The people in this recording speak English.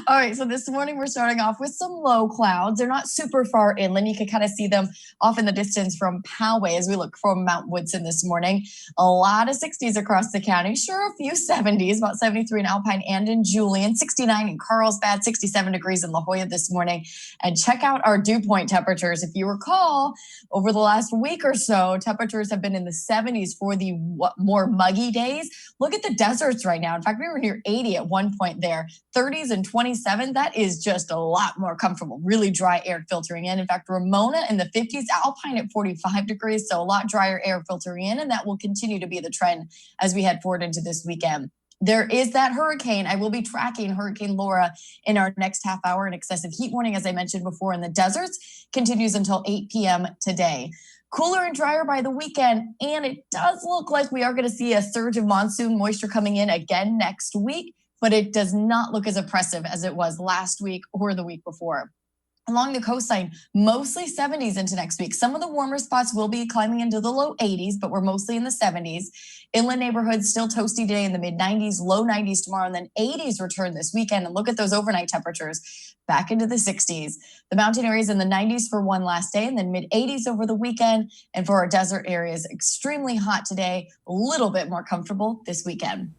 All right, so this morning we're starting off with some low clouds. They're not super far inland. You can kind of see them off in the distance from Poway as we look from Mount Woodson this morning. A lot of 60s across the county. Sure, a few 70s, about 73 in Alpine and in Julian, 69 in Carlsbad, 67 degrees in La Jolla this morning. And check out our dew point temperatures. If you recall, over the last week or so, temperatures have been in the 70s for the more muggy days. Look at the deserts right now. In fact, we were near 80 at one point there. 30s and 27, that is just a lot more comfortable. Really dry air filtering in. In fact, Ramona in the 50s, Alpine at 45 degrees, so a lot drier air filtering in, and that will continue to be the trend as we head forward into this weekend. There is that hurricane. I will be tracking Hurricane Laura in our next half hour. An excessive heat warning, as I mentioned before, in the deserts continues until 8 p.m. today. Cooler and drier by the weekend, and it does look like we are going to see a surge of monsoon moisture coming in again next week, but it does not look as oppressive as it was last week or the week before. Along the coastline, mostly 70s into next week. Some of the warmer spots will be climbing into the low 80s, but we're mostly in the 70s. Inland neighborhoods still toasty today in the mid 90s, low 90s tomorrow, and then 80s return this weekend. And look at those overnight temperatures back into the 60s. The mountain areas in the 90s for one last day, and then mid 80s over the weekend. And for our desert areas, extremely hot today, a little bit more comfortable this weekend.